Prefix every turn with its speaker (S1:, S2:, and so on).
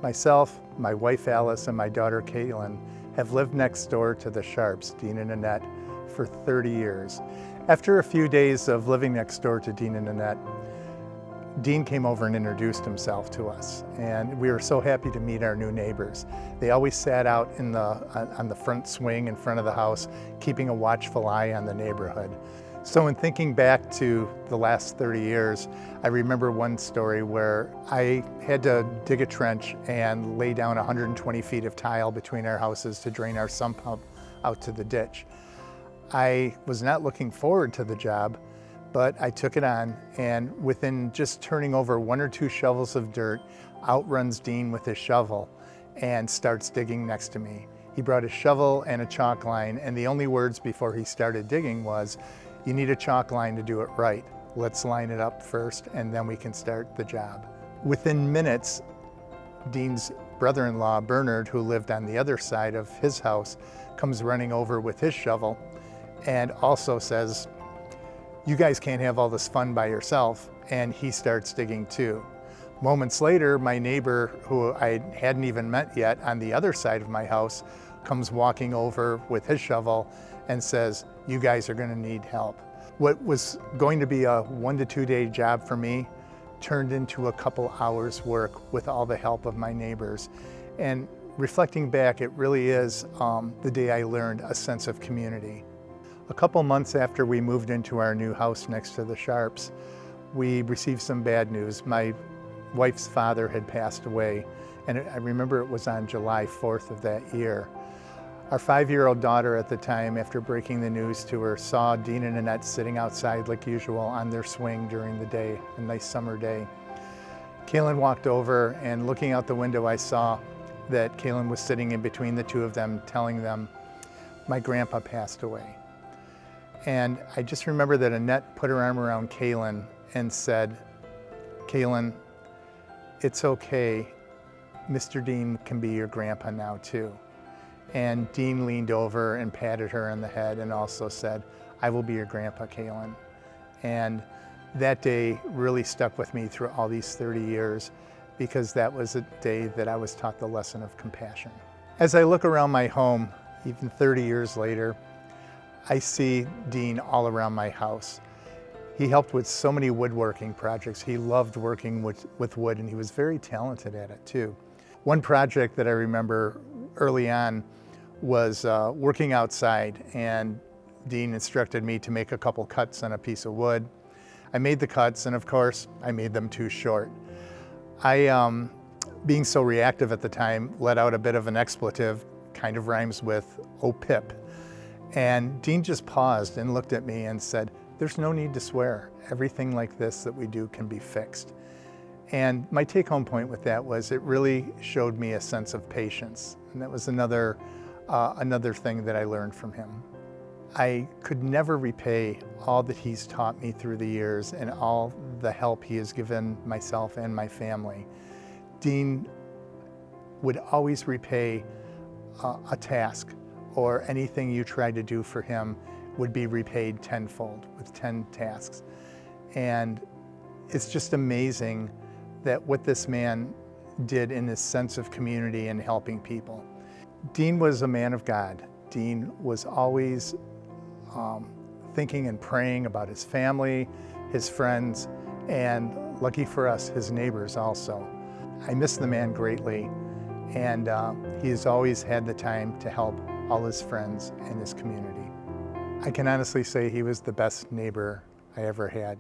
S1: Myself, my wife Alice, and my daughter Caitlin have lived next door to the Sharps, Dean and Annette, for 30 years. After a few days of living next door to Dean and Annette, Dean came over and introduced himself to us, and we were so happy to meet our new neighbors. They always sat out on the front swing in front of the house, keeping a watchful eye on the neighborhood. So in thinking back to the last 30 years, I remember one story where I had to dig a trench and lay down 120 feet of tile between our houses to drain our sump pump out to the ditch. I was not looking forward to the job, but I took it on, and within just turning over 1 or 2 shovels of dirt, out runs Dean with his shovel and starts digging next to me. He brought a shovel and a chalk line, and the only words before he started digging was, "You need a chalk line to do it right. Let's line it up first, and then we can start the job." Within minutes, Dean's brother-in-law, Bernard, who lived on the other side of his house, comes running over with his shovel and also says, "You guys can't have all this fun by yourself," and he starts digging too. Moments later, my neighbor, who I hadn't even met yet on the other side of my house, comes walking over with his shovel and says, "You guys are gonna need help." What was going to be a 1 to 2 day job for me turned into a couple hours work with all the help of my neighbors. And reflecting back, it really is the day I learned a sense of community. A couple months after we moved into our new house next to the Sharps, we received some bad news. My wife's father had passed away, and I remember it was on July 4th of that year. Our 5-year-old daughter at the time, after breaking the news to her, saw Dean and Annette sitting outside like usual on their swing during the day, a nice summer day. Caitlin walked over, and looking out the window, I saw that Caitlin was sitting in between the two of them, telling them, "My grandpa passed away." And I just remember that Annette put her arm around Caitlin and said, "Caitlin, it's okay. Mr. Dean can be your grandpa now too." And Dean leaned over and patted her on the head and also said, "I will be your grandpa, Caitlin." And that day really stuck with me through all these 30 years, because that was a day that I was taught the lesson of compassion. As I look around my home, even 30 years later, I see Dean all around my house. He helped with so many woodworking projects. He loved working with wood, and he was very talented at it too. One project that I remember early on was working outside, and Dean instructed me to make a couple cuts on a piece of wood. I made the cuts, and of course, I made them too short. I, being so reactive at the time, let out a bit of an expletive, kind of rhymes with "oh pip." And Dean just paused and looked at me and said, "There's no need to swear. Everything like this that we do can be fixed." And my take-home point with that was it really showed me a sense of patience. And that was another thing that I learned from him. I could never repay all that he's taught me through the years and all the help he has given myself and my family. Dean would always repay a task, or anything you tried to do for him would be repaid tenfold with 10 tasks. And it's just amazing that what this man did in his sense of community and helping people. Dean was a man of God. Dean was always thinking and praying about his family, his friends, and lucky for us, his neighbors also. I miss the man greatly, and he has always had the time to help all his friends and his community. I can honestly say he was the best neighbor I ever had.